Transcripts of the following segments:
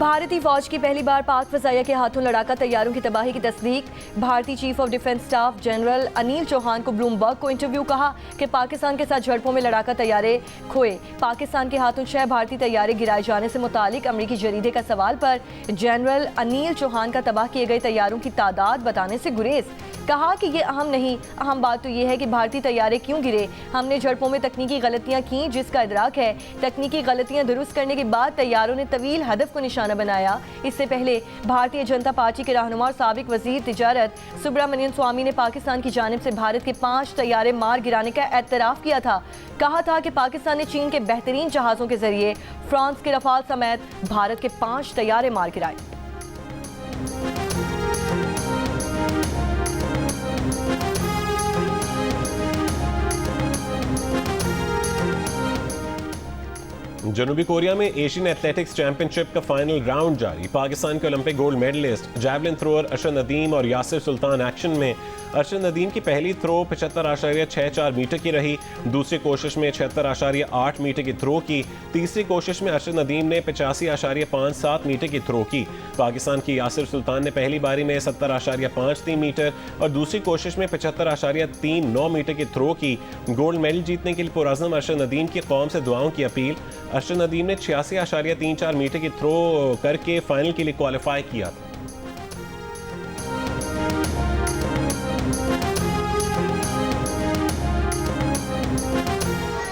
भारतीय फौज की पहली बार पाक फजाइया के हाथों लड़ाका तैयारों की तबाही की तस्दीक। भारतीय chief of defence staff general Anil Chauhan को ब्लूमबर्ग को इंटरव्यू। कहा कि पाकिस्तान के साथ झड़पों में लड़ाका तैयारे खोए। पाकिस्तान के हाथों 6 भारतीय तैयारे गिराए जाने से मुतालिक अमरीकी जरीदे का सवाल पर जनरल अनिल चौहान का तबाह किए गए तैयारों की तादाद बताने से गुरेज। कहा कि ये अहम नहीं, अहम बात तो ये है कि भारतीय तैयारे क्यों गिरे। हमने झड़पों में तकनीकी गलतियां की जिसका इदराक है। तकनीकी गलतियां दुरुस्त करने के बाद तैयारों ने तवील हदफ को निशाना बनाया। इससे पहले भारतीय जनता पार्टी के रहनुमा और साबिक वजीर तिजारत सुब्रमण्यम स्वामी ने पाकिस्तान की जानिब से भारत के 5 तैयारे मार गिराने का एतराफ़ किया था। कहा था कि पाकिस्तान ने चीन के बेहतरीन जहाज़ों के जरिए फ्रांस के रफाल समेत भारत के 5 तैयारे मार गिराए। जनूबी कोरिया में एशियन एथलेटिक्स चैंपियनशिप का फाइनल राउंड जारी। पाकिस्तान के Olympic gold medallist javelin thrower Arshad Nadeem और यासिर सुल्तान एक्शन में। अरशद नदीम की पहली थ्रो 75.64 मीटर की रही। दूसरी कोशिश में 76.8 मीटर की थ्रो की। तीसरी कोशिश में अरशद नदीम ने 85.57 मीटर की थ्रो की। पाकिस्तान की यासिर सुल्तान ने पहली बारी में 70.53 मीटर और दूसरी कोशिश में 75.39 मीटर की थ्रो की। गोल्ड मेडल जीतने के लिए पुरअज़्म अरशद नदीम की कौम से दुआओं की अपील। अरशद नदीम ने 86.34 मीटर की थ्रो करके फाइनल के लिए क्वालिफाई किया था।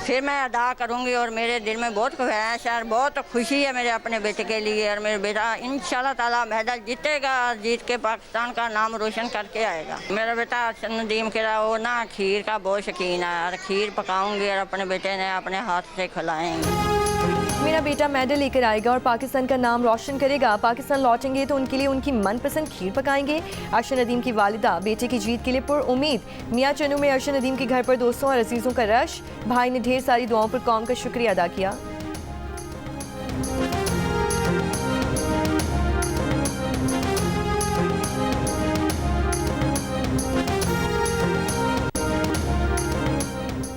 फिर मैं अदा करूंगी और मेरे दिल में बहुत ख्वाहिश है और बहुत खुशी है मेरे अपने बेटे के लिए। और मेरे बेटा इंशाल्लाह ताला मेडल जीतेगा, जीत के पाकिस्तान का नाम रोशन करके आएगा। मेरा बेटा अरशद नदीम के वो ना खीर का बहुत शौकीन है और खीर पकाऊंगी और अपने बेटे ने अपने हाथ से खिलाएंगे। मेरा बेटा मेडल लेकर आएगा और पाकिस्तान का नाम रोशन करेगा। पाकिस्तान लौटेंगे तो उनके लिए उनकी मनपसंद खीर पकाएंगे। अरशद नदीम की वालिदा बेटे की जीत के लिए पुरउम्मीद। मियां चन्नू में अरशद नदीम के घर पर दोस्तों और अजीजों का रश। भाई ने ढेर सारी दुआओं पर कौम का शुक्रिया अदा किया।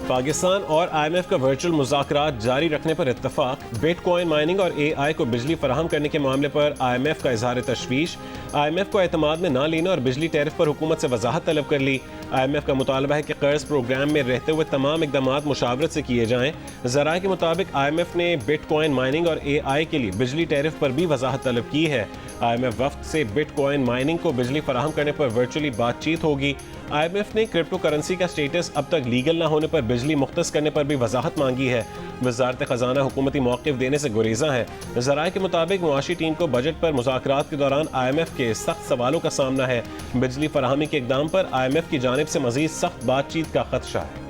पाकिस्तान और IMF का वर्चुअल मुज़ाकरात जारी रखने पर इत्तफाक। बिटकॉइन माइनिंग और AI को बिजली फराहम करने के मामले पर IMF का इजहार तशवीश। IMF को एतमाद में ना लेने और बिजली टैरिफ पर हुकूमत से वजाहत तलब कर ली। IMF का मुतालबा है कि कर्ज प्रोग्राम में रहते हुए तमाम इकदाम मुशावरत से किए जाएँ। ज़राए के मुताबिक IMF ने बिटकॉइन माइनिंग और AI के लिए बिजली टैरिफ पर भी वजाहत तलब की है। IMF वफ्द से बिटकॉइन माइनिंग को बिजली फराहम करने पर वर्चुअली बातचीत होगी। IMF ने क्रिप्टो करेंसी का स्टेटस अब तक लीगल न होने पर बिजली मुख्तस करने पर भी वजाहत मांगी है। वजारत खजाना हुकूमती मौक़िफ़ देने से गुरेज़ा है। ज़राए के मुताबिक मुआशी टीम को बजट पर मुज़ाकरात के दौरान IMF के सख्त सवालों का सामना है। बिजली फराहमी के इक़दाम पर IMF की जानिब से मज़ीद सख्त बातचीत का खदशा है।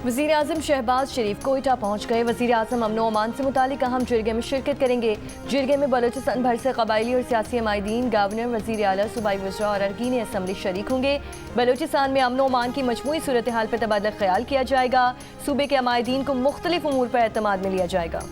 वज़ीर आज़म शहबाज शरीफ कोयटा पहुँच गए। वज़ीर आज़म अमन ओमान से मुतालिक अहम जिरगे में शिरकत करेंगे। जिरगे में बलोचिस्तान भर से कबायली और सियासी अमायदीन, गवर्नर, वज़ीर आला, सूबाई वज़रा और अरकान असम्बली शरीक होंगे। बलोचिस्तान में अमन ओमान की मजमूई सूरत हाल पर तबादला ख्याल किया जाएगा। सूबे के अमायदीन को मुख्तलिफ उमूर पर एतमाद में लिया जाएगा।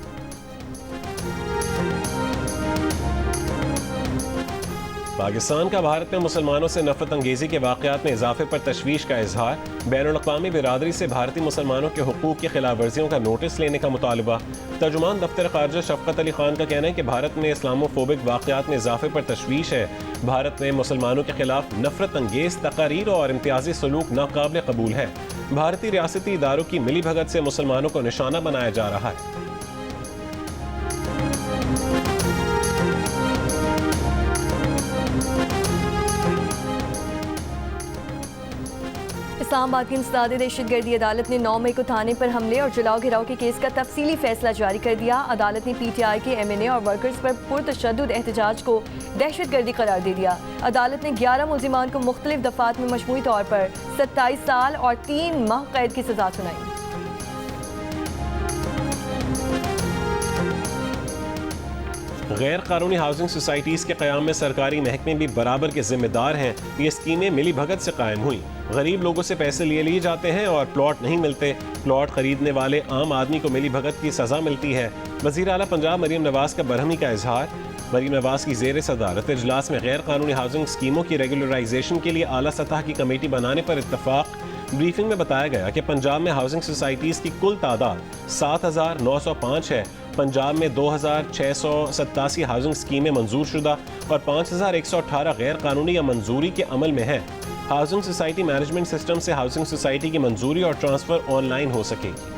पाकिस्तान का भारत में मुसलमानों से नफरत अंगेज़ी के वाक़यात में इजाफे पर तशवीश का इजहार। बैनुल-अक़वामी बिरादरी से भारतीय मुसलमानों के हुकूक़ की खिलाफ वर्जियों का नोटिस लेने का मुतालबा। तर्जुमान दफ्तर ख़ारजा शफ़क़त अली ख़ान का कहना है कि भारत में इस्लामोफोबिक वाक़यात में इजाफे पर तशवीश है। भारत में मुसलमानों के खिलाफ नफरत अंगेज़ तकारीर और इम्तियाजी सलूक नाकाबिल कबूल है। भारतीय रियासती इदारों की मिली भगत से मुसलमानों को निशाना बनाया जा रहा है। इस्लामाबाद की इंसदाद दहशतगर्दी अदालत ने 9 मई को थाने पर हमले और जलाओ घिराव के केस का तफसीली फैसला जारी कर दिया। अदालत ने PTI के MNA और वर्कर्स पर पुरतशद्दुद एहतजाज को दहशतगर्दी करार दे दिया। अदालत ने 11 मुल्जिमान को मुख्तलिफ दफात में मजमूई तौर पर 27 साल और 3 माह कैद की सजा सुनाई। गैर कानूनी हाउसिंग सोसाइटीज़ के क़याम में सरकारी महकमे भी बराबर के जिम्मेदार हैं। ये स्कीमें मिली भगत से कायम हुई। गरीब लोगों से पैसे लिए जाते हैं और प्लॉट नहीं मिलते। प्लॉट खरीदने वाले आम आदमी को मिली भगत की सज़ा मिलती है। वज़ीर आला पंजाब मरीम नवाज़ का बरहमी का इजहार। मरीम नवाज़ की ज़ेर सदारत इजलास में गैर कानूनी हाउसिंग स्कीमों की रेगुलराइजेशन के लिए आला सतह की कमेटी बनाने पर इत्तफाक। ब्रीफिंग में बताया गया कि पंजाब में हाउसिंग सोसाइटीज़ की कुल तादाद 7,905 है। पंजाब में 2,687 हाउसिंग स्कीमें मंजूर शुदा और 5,118 गैर कानूनी या मंजूरी के अमल में हैं। हाउसिंग सोसाइटी मैनेजमेंट सिस्टम से हाउसिंग सोसाइटी की मंजूरी और ट्रांसफ़र ऑनलाइन हो सकेगी।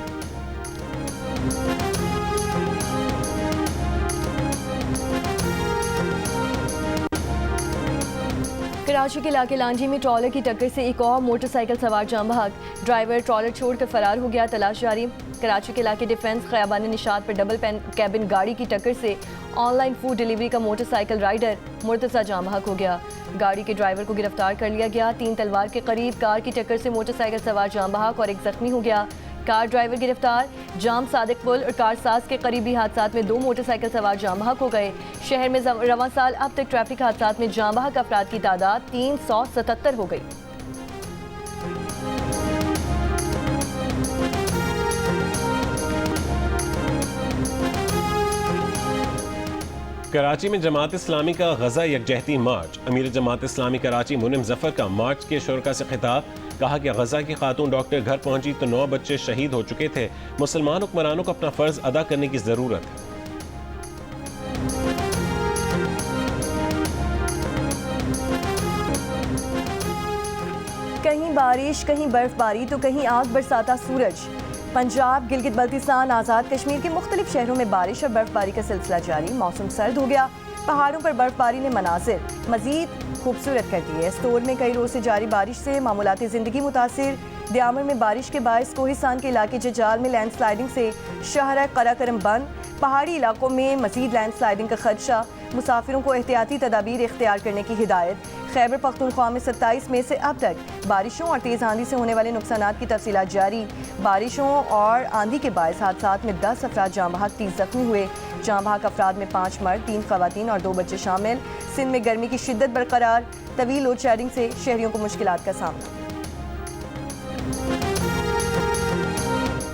कराची के इलाके लांजी में ट्रॉलर की टक्कर से एक और मोटरसाइकिल सवार जाम बहक। ड्राइवर ट्रॉलर छोड़कर फरार हो गया, तलाश जारी। कराची के इलाके डिफेंस खयाबान निशात पर डबल कैबिन गाड़ी की टक्कर से ऑनलाइन फूड डिलीवरी का मोटरसाइकिल राइडर मुर्तज़ा जाम बहक हो गया। गाड़ी के ड्राइवर को गिरफ्तार कर लिया गया। 3 तलवार के करीब कार की टक्कर से मोटरसाइकिल सवार जाम बहक और एक जख्मी हो गया। कार ड्राइवर गिरफ्तार। जाम सादिक पुल और कारसाज के करीबी हादसात में 2 मोटरसाइकिल सवार जाम बहक हो गए। शहर में रवां साल अब तक ट्रैफिक हादसात में जाम बहक अफराद की तादाद 377 हो गई। कराची में जमात इस्लामी का गजा यकजहती मार्च। अमीर जमात इस्लामी कराची मुनिम जफर का मार्च के शुरका से खिताब। कहा कि गजा की खातून डॉक्टर घर पहुंची तो 9 बच्चे शहीद हो चुके थे। मुसलमान हुक्मरानों को अपना फर्ज अदा करने की जरूरत है। कहीं बारिश, कहीं बर्फबारी तो कहीं आग बरसाता सूरज। पंजाब, गिलगित बल्तिस्तान, आज़ाद कश्मीर के मुख्तलिफ शहरों में बारिश और बर्फबारी का सिलसिला जारी। मौसम सर्द हो गया। पहाड़ों पर बर्फबारी ने मनाजिर मजीद खूबसूरत कर दिए। स्टोर में कई रोज से जारी बारिश से मामूलाती ज़िंदगी मुतासिर। दियामर में बारिश के बायस कोहिस्तान के इलाके जजाल में लैंडस्लाइडिंग से शाहरा कराकरम बंद। पहाड़ी इलाकों में मजीद लैंडस्लाइडिंग का खदशा। मुसाफिरों को एहतियाती तदाबीर इख्तियार करने की हिदायत। खैबर पख्तूनख्वा में 27 मई से अब तक बारिशों और तेज़ आंधी से होने वाले नुकसानात की तफसीलात जारी। बारिशों और आंधी के बायस हादसात में 10 अफराद जाम बहक, 30 जख्मी हुए। जाम बहक अफराद में 5 मर्द, 3 खवातीन और 2 बच्चे शामिल। सिंध में गर्मी की शिद्दत बरकरार। तवील लोड शेडिंग से शहरियों को मुश्किलात का सामना।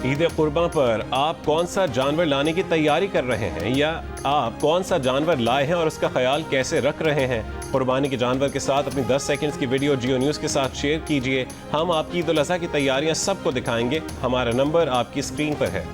ईद कुर्बान पर आप कौन सा जानवर लाने की तैयारी कर रहे हैं, या आप कौन सा जानवर लाए हैं और उसका ख्याल कैसे रख रहे हैं? कुर्बानी के जानवर के साथ अपनी 10 सेकंड्स की वीडियो जियो न्यूज़ के साथ शेयर कीजिए। हम आपकी ईद उल अज़हा की तैयारियां सबको दिखाएंगे। हमारा नंबर आपकी स्क्रीन पर है।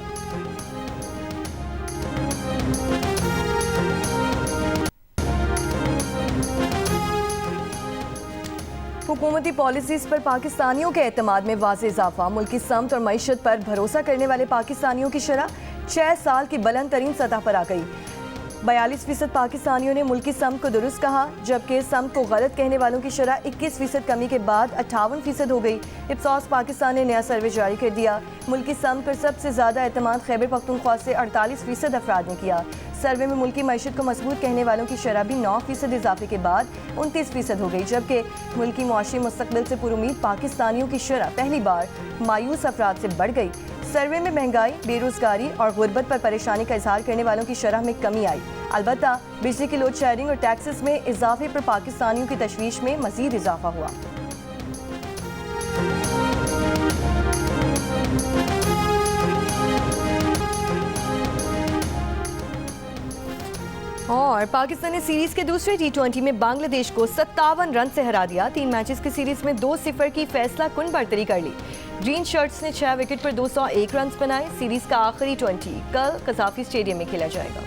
हुकूमती पॉलिसीज़ पर पाकिस्तानियों के एतमाद में वाज़ेह इजाफा। मुल्की समत और मईशत पर भरोसा करने वाले पाकिस्तानियों की शरह 6 साल की बुलंद तरीन सतह पर आ गई। 42% पाकिस्तानियों ने मुल्की समत को दुरुस्त कहा, जबकि समत को गलत कहने वालों की शरह 21% कमी के बाद 58% हो गई। इप्सॉस पाकिस्तान ने नया सर्वे जारी कर दिया। मुल्की समत पर सबसे ज़्यादा एतमाद खैबर पख्तूनख्वा से 48% अफराद ने किया। सर्वे में मुल्की मईशत को मजबूत कहने वालों की शरह भी 9% इजाफे के बाद 29% हो गई, जबकि मुल्की मुआशी मुस्तकबिल से पुरुमीद पाकिस्तानियों की शरह पहली बार मायूस अफराद से बढ़ गई। सर्वे में महंगाई, बेरोजगारी और गुर्बत पर परेशानी का इजहार करने वालों की शरह में कमी आई। अलबत्ता बिजली की लोड शेडिंग और टैक्सेस में इजाफे पर पाकिस्तानियों की तशवीश में मजीद इजाफा हुआ। और पाकिस्तान ने सीरीज के दूसरे T20 में बांग्लादेश को 57 रन से हरा दिया। 3 मैचेस की सीरीज में 2-0 की फैसला कुन बढ़तरी कर ली। ग्रीन शर्ट्स ने 6 विकेट पर 201 रन बनाए। सीरीज का आखिरी 20 कल कजाफी स्टेडियम में खेला जाएगा।